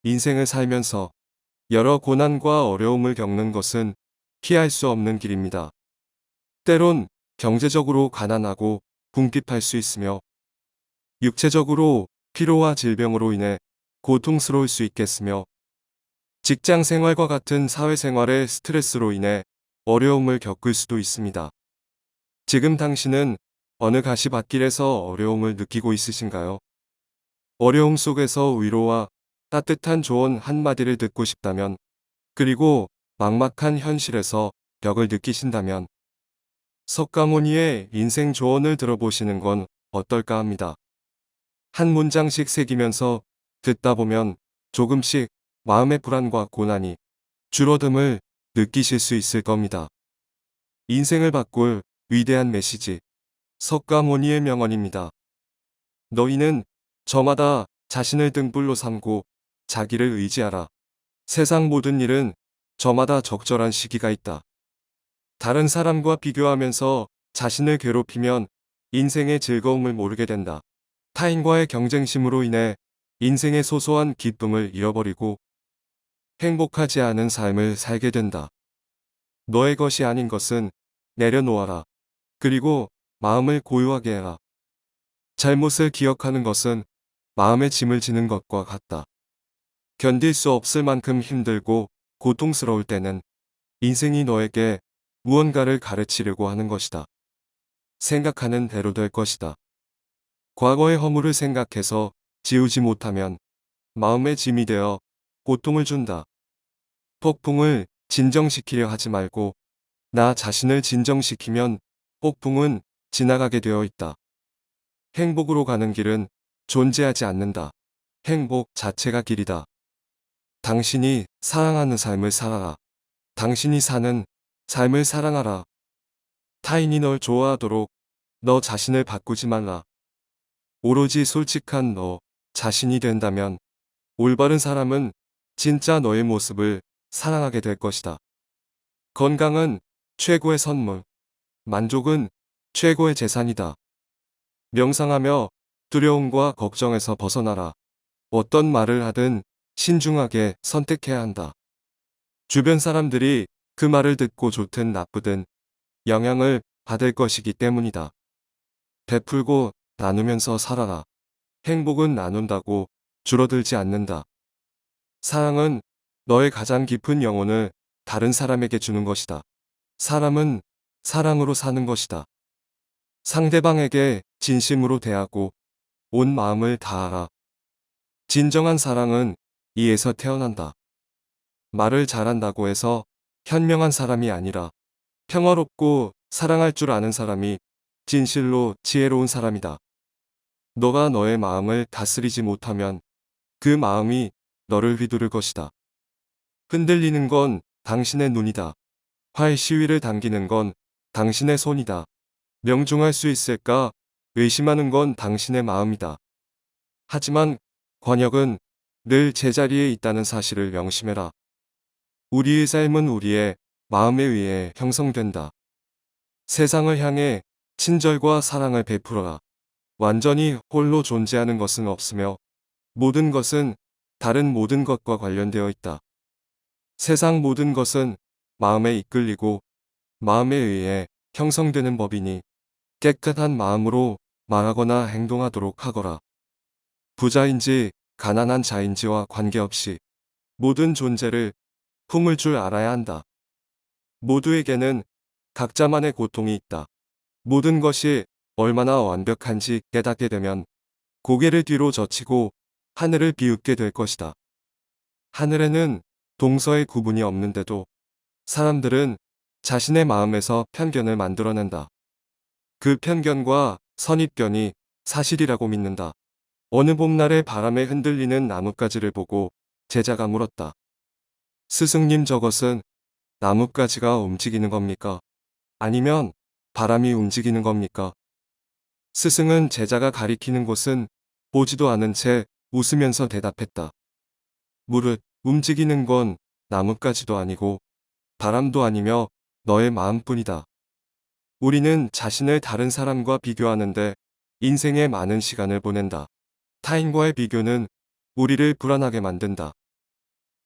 인생을 살면서 여러 고난과 어려움을 겪는 것은 피할 수 없는 길입니다. 때론 경제적으로 가난하고 궁핍할 수 있으며 육체적으로 피로와 질병으로 인해 고통스러울 수 있겠으며 직장 생활과 같은 사회생활의 스트레스로 인해 어려움을 겪을 수도 있습니다. 지금 당신은 어느 가시밭길에서 어려움을 느끼고 있으신가요? 어려움 속에서 위로와 따뜻한 조언 한마디를 듣고 싶다면, 그리고 막막한 현실에서 벽을 느끼신다면 석가모니의 인생 조언을 들어보시는 건 어떨까 합니다. 한 문장씩 새기면서 듣다 보면 조금씩 마음의 불안과 고난이 줄어듦을 느끼실 수 있을 겁니다. 인생을 바꿀 위대한 메시지, 석가모니의 명언입니다. 너희는 저마다 자신을 등불로 삼고 자기를 의지하라. 세상 모든 일은 저마다 적절한 시기가 있다. 다른 사람과 비교하면서 자신을 괴롭히면 인생의 즐거움을 모르게 된다. 타인과의 경쟁심으로 인해 인생의 소소한 기쁨을 잃어버리고 행복하지 않은 삶을 살게 된다. 너의 것이 아닌 것은 내려놓아라. 그리고 마음을 고요하게 해라. 잘못을 기억하는 것은 마음의 짐을 지는 것과 같다. 견딜 수 없을 만큼 힘들고 고통스러울 때는 인생이 너에게 무언가를 가르치려고 하는 것이다. 생각하는 대로 될 것이다. 과거의 허물을 생각해서 지우지 못하면 마음의 짐이 되어 고통을 준다. 폭풍을 진정시키려 하지 말고 나 자신을 진정시키면 폭풍은 지나가게 되어 있다. 행복으로 가는 길은 존재하지 않는다. 행복 자체가 길이다. 당신이 사랑하는 삶을 살아라. 당신이 사는 삶을 사랑하라. 타인이 널 좋아하도록 너 자신을 바꾸지 말라. 오로지 솔직한 너 자신이 된다면 올바른 사람은 진짜 너의 모습을 사랑하게 될 것이다. 건강은 최고의 선물, 만족은 최고의 재산이다. 명상하며 두려움과 걱정에서 벗어나라. 어떤 말을 하든 신중하게 선택해야 한다. 주변 사람들이 그 말을 듣고 좋든 나쁘든 영향을 받을 것이기 때문이다. 베풀고 나누면서 살아라. 행복은 나눈다고 줄어들지 않는다. 사랑은 너의 가장 깊은 영혼을 다른 사람에게 주는 것이다. 사람은 사랑으로 사는 것이다. 상대방에게 진심으로 대하고 온 마음을 다하라. 진정한 사랑은 이에서 태어난다. 말을 잘한다고 해서 현명한 사람이 아니라 평화롭고 사랑할 줄 아는 사람이 진실로 지혜로운 사람이다. 너가 너의 마음을 다스리지 못하면 그 마음이 너를 휘두를 것이다. 흔들리는 건 당신의 눈이다. 활 시위를 당기는 건 당신의 손이다. 명중할 수 있을까 의심하는 건 당신의 마음이다. 하지만 권역은 늘 제자리에 있다는 사실을 명심해라. 우리의 삶은 우리의 마음에 의해 형성된다. 세상을 향해 친절과 사랑을 베풀어라. 완전히 홀로 존재하는 것은 없으며 모든 것은 다른 모든 것과 관련되어 있다. 세상 모든 것은 마음에 이끌리고 마음에 의해 형성되는 법이니 깨끗한 마음으로 말하거나 행동하도록 하거라. 부자인지 가난한 자인지와 관계없이 모든 존재를 품을 줄 알아야 한다. 모두에게는 각자만의 고통이 있다. 모든 것이 얼마나 완벽한지 깨닫게 되면 고개를 뒤로 젖히고 하늘을 비웃게 될 것이다. 하늘에는 동서의 구분이 없는데도 사람들은 자신의 마음에서 편견을 만들어낸다. 그 편견과 선입견이 사실이라고 믿는다. 어느 봄날의 바람에 흔들리는 나뭇가지를 보고 제자가 물었다. 스승님, 저것은 나뭇가지가 움직이는 겁니까? 아니면 바람이 움직이는 겁니까? 스승은 제자가 가리키는 곳은 보지도 않은 채 웃으면서 대답했다. 무릇 움직이는 건 나뭇가지도 아니고 바람도 아니며 너의 마음뿐이다. 우리는 자신을 다른 사람과 비교하는데 인생의 많은 시간을 보낸다. 타인과의 비교는 우리를 불안하게 만든다.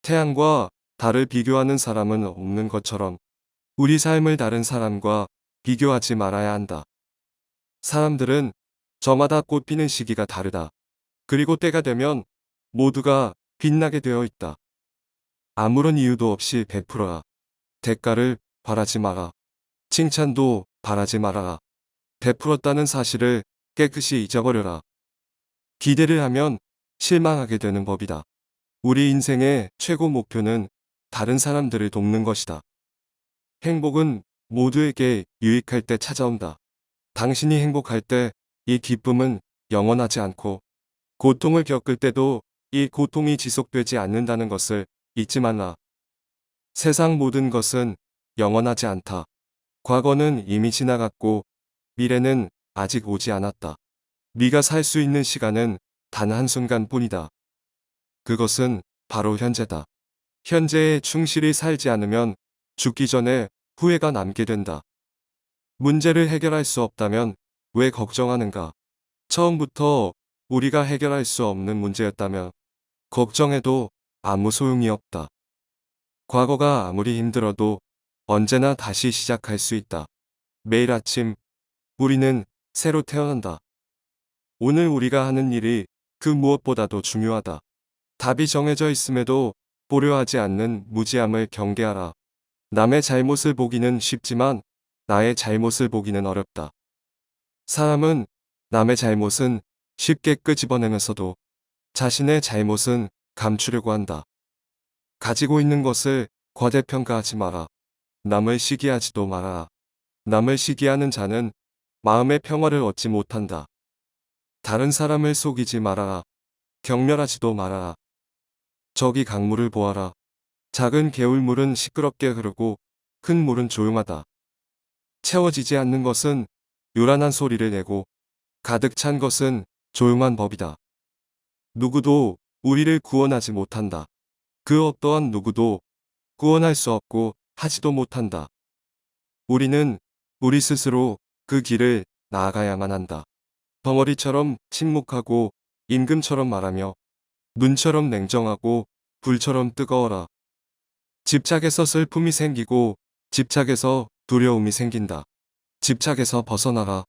태양과 달을 비교하는 사람은 없는 것처럼 우리 삶을 다른 사람과 비교하지 말아야 한다. 사람들은 저마다 꽃피는 시기가 다르다. 그리고 때가 되면 모두가 빛나게 되어 있다. 아무런 이유도 없이 베풀어라. 대가를 바라지 마라. 칭찬도 바라지 말아라. 베풀었다는 사실을 깨끗이 잊어버려라. 기대를 하면 실망하게 되는 법이다. 우리 인생의 최고 목표는 다른 사람들을 돕는 것이다. 행복은 모두에게 유익할 때 찾아온다. 당신이 행복할 때 이 기쁨은 영원하지 않고 고통을 겪을 때도 이 고통이 지속되지 않는다는 것을 잊지 말라. 세상 모든 것은 영원하지 않다. 과거는 이미 지나갔고 미래는 아직 오지 않았다. 네가 살 수 있는 시간은 단 한순간뿐이다. 그것은 바로 현재다. 현재에 충실히 살지 않으면 죽기 전에 후회가 남게 된다. 문제를 해결할 수 없다면 왜 걱정하는가? 처음부터 우리가 해결할 수 없는 문제였다면 걱정해도 아무 소용이 없다. 과거가 아무리 힘들어도 언제나 다시 시작할 수 있다. 매일 아침 우리는 새로 태어난다. 오늘 우리가 하는 일이 그 무엇보다도 중요하다. 답이 정해져 있음에도 보려 하지 않는 무지함을 경계하라. 남의 잘못을 보기는 쉽지만 나의 잘못을 보기는 어렵다. 사람은 남의 잘못은 쉽게 끄집어내면서도 자신의 잘못은 감추려고 한다. 가지고 있는 것을 과대평가하지 마라. 남을 시기하지도 말아라. 남을 시기하는 자는 마음의 평화를 얻지 못한다. 다른 사람을 속이지 말아라. 경멸하지도 말아라. 저기 강물을 보아라. 작은 개울물은 시끄럽게 흐르고 큰 물은 조용하다. 채워지지 않는 것은 요란한 소리를 내고 가득 찬 것은 조용한 법이다. 누구도 우리를 구원하지 못한다. 그 어떠한 누구도 구원할 수 없고 하지도 못한다. 우리는 우리 스스로 그 길을 나아가야만 한다. 벙어리처럼 침묵하고 임금처럼 말하며 눈처럼 냉정하고 불처럼 뜨거워라. 집착에서 슬픔이 생기고 집착에서 두려움이 생긴다. 집착에서 벗어나라.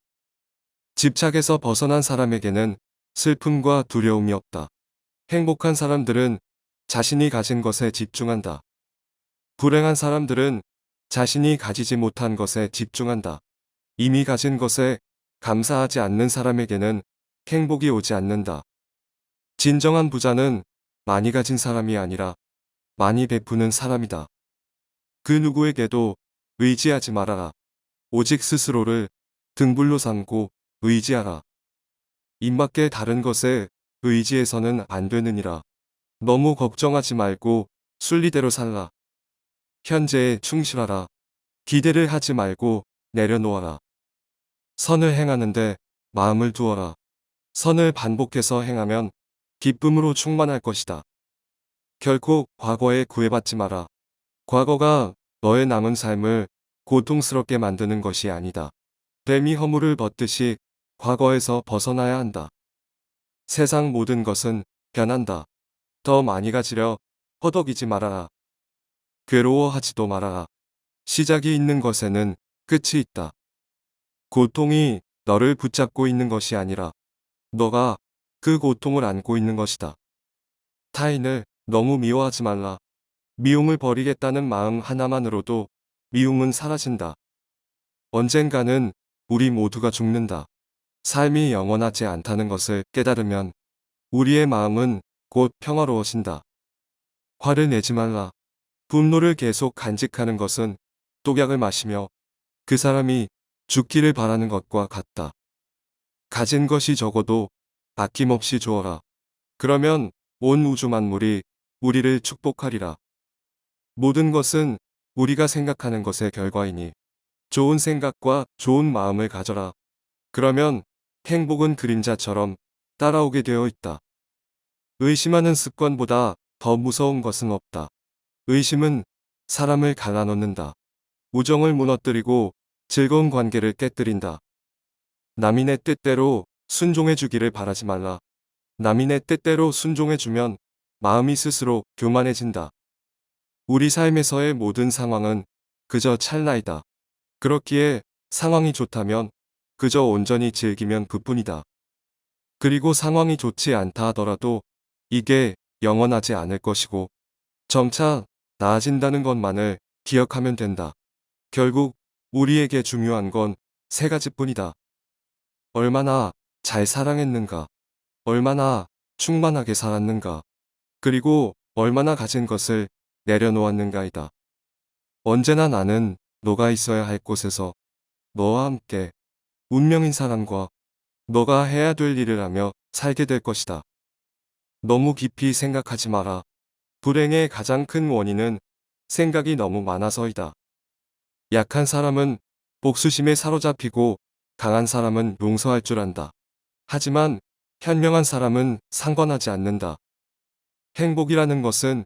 집착에서 벗어난 사람에게는 슬픔과 두려움이 없다. 행복한 사람들은 자신이 가진 것에 집중한다. 불행한 사람들은 자신이 가지지 못한 것에 집중한다. 이미 가진 것에 감사하지 않는 사람에게는 행복이 오지 않는다. 진정한 부자는 많이 가진 사람이 아니라 많이 베푸는 사람이다. 그 누구에게도 의지하지 말아라. 오직 스스로를 등불로 삼고 의지하라. 입맞게 다른 것에 의지해서는 안 되느니라. 너무 걱정하지 말고 순리대로 살라. 현재에 충실하라. 기대를 하지 말고 내려놓아라. 선을 행하는데 마음을 두어라. 선을 반복해서 행하면 기쁨으로 충만할 것이다. 결코 과거에 구애받지 마라. 과거가 너의 남은 삶을 고통스럽게 만드는 것이 아니다. 뱀이 허물을 벗듯이 과거에서 벗어나야 한다. 세상 모든 것은 변한다. 더 많이 가지려 허덕이지 말아라. 괴로워하지도 말아라. 시작이 있는 것에는 끝이 있다. 고통이 너를 붙잡고 있는 것이 아니라 너가 그 고통을 안고 있는 것이다. 타인을 너무 미워하지 말라. 미움을 버리겠다는 마음 하나만으로도 미움은 사라진다. 언젠가는 우리 모두가 죽는다. 삶이 영원하지 않다는 것을 깨달으면 우리의 마음은 곧 평화로워진다. 화를 내지 말라. 분노를 계속 간직하는 것은 독약을 마시며 그 사람이 죽기를 바라는 것과 같다. 가진 것이 적어도 아낌없이 주어라. 그러면 온 우주 만물이 우리를 축복하리라. 모든 것은 우리가 생각하는 것의 결과이니 좋은 생각과 좋은 마음을 가져라. 그러면 행복은 그림자처럼 따라오게 되어 있다. 의심하는 습관보다 더 무서운 것은 없다. 의심은 사람을 갈라놓는다. 우정을 무너뜨리고 즐거운 관계를 깨뜨린다. 남인의 뜻대로 순종해 주기를 바라지 말라. 남인의 뜻대로 순종해 주면 마음이 스스로 교만해진다. 우리 삶에서의 모든 상황은 그저 찰나이다. 그렇기에 상황이 좋다면 그저 온전히 즐기면 그뿐이다. 그리고 상황이 좋지 않다 하더라도 이게 영원하지 않을 것이고 점차 나아진다는 것만을 기억하면 된다. 결국 우리에게 중요한 건 세 가지뿐이다. 얼마나 잘 사랑했는가, 얼마나 충만하게 살았는가, 그리고 얼마나 가진 것을 내려놓았는가이다. 언제나 나는 너가 있어야 할 곳에서 너와 함께 운명인 사람과 너가 해야 될 일을 하며 살게 될 것이다. 너무 깊이 생각하지 마라. 불행의 가장 큰 원인은 생각이 너무 많아서이다. 약한 사람은 복수심에 사로잡히고 강한 사람은 용서할 줄 안다. 하지만 현명한 사람은 상관하지 않는다. 행복이라는 것은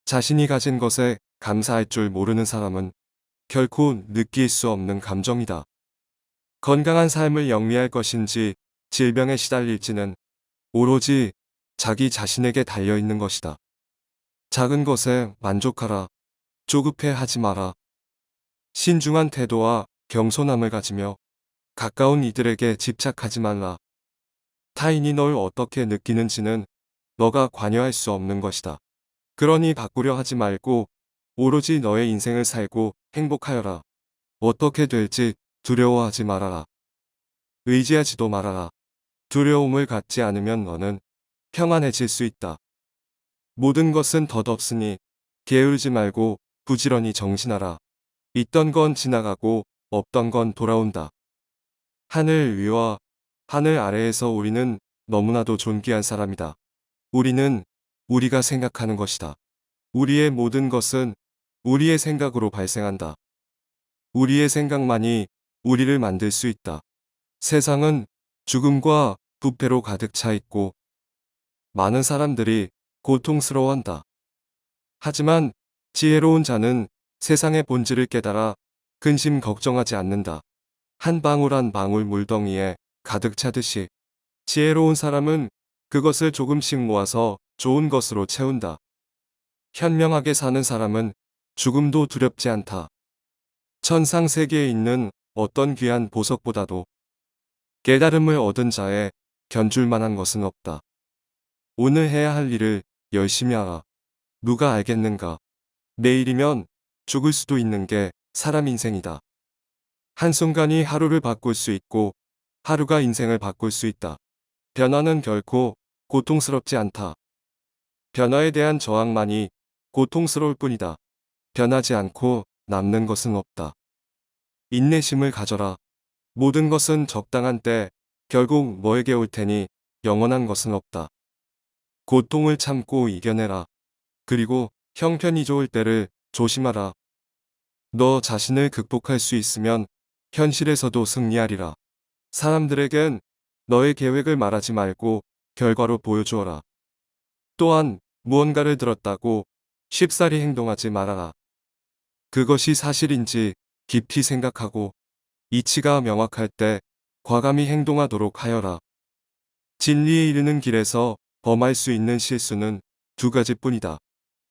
자신이 가진 것에 감사할 줄 모르는 사람은 결코 느낄 수 없는 감정이다. 건강한 삶을 영위할 것인지 질병에 시달릴지는 오로지 자기 자신에게 달려있는 것이다. 작은 것에 만족하라. 조급해 하지 마라. 신중한 태도와 겸손함을 가지며 가까운 이들에게 집착하지 말라. 타인이 널 어떻게 느끼는지는 너가 관여할 수 없는 것이다. 그러니 바꾸려 하지 말고 오로지 너의 인생을 살고 행복하여라. 어떻게 될지 두려워하지 말아라. 의지하지도 말아라. 두려움을 갖지 않으면 너는 평안해질 수 있다. 모든 것은 덧없으니 게으르지 말고 부지런히 정진하라. 있던 건 지나가고 없던 건 돌아온다. 하늘 위와 하늘 아래에서 우리는 너무나도 존귀한 사람이다. 우리는 우리가 생각하는 것이다. 우리의 모든 것은 우리의 생각으로 발생한다. 우리의 생각만이 우리를 만들 수 있다. 세상은 죽음과 부패로 가득 차 있고 많은 사람들이 고통스러워한다. 하지만 지혜로운 자는 세상의 본질을 깨달아 근심 걱정하지 않는다. 한 방울 한 방울 물덩이에 가득 차듯이 지혜로운 사람은 그것을 조금씩 모아서 좋은 것으로 채운다. 현명하게 사는 사람은 죽음도 두렵지 않다. 천상 세계에 있는 어떤 귀한 보석보다도 깨달음을 얻은 자에 견줄 만한 것은 없다. 오늘 해야 할 일을 열심히 하라. 누가 알겠는가? 내일이면 죽을 수도 있는 게 사람 인생이다. 한순간이 하루를 바꿀 수 있고 하루가 인생을 바꿀 수 있다. 변화는 결코 고통스럽지 않다. 변화에 대한 저항만이 고통스러울 뿐이다. 변하지 않고 남는 것은 없다. 인내심을 가져라. 모든 것은 적당한 때 결국 너에게 올 테니 영원한 것은 없다. 고통을 참고 이겨내라. 그리고 형편이 좋을 때를 조심하라. 너 자신을 극복할 수 있으면 현실에서도 승리하리라. 사람들에겐 너의 계획을 말하지 말고 결과로 보여주어라. 또한 무언가를 들었다고 쉽사리 행동하지 말아라. 그것이 사실인지 깊이 생각하고 이치가 명확할 때 과감히 행동하도록 하여라. 진리에 이르는 길에서 범할 수 있는 실수는 두 가지뿐이다.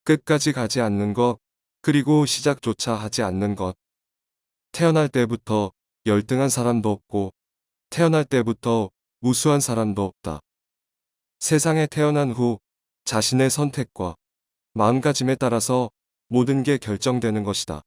끝까지 가지 않는 것, 그리고 시작조차 하지 않는 것. 태어날 때부터 열등한 사람도 없고 태어날 때부터 우수한 사람도 없다. 세상에 태어난 후 자신의 선택과 마음가짐에 따라서 모든 게 결정되는 것이다.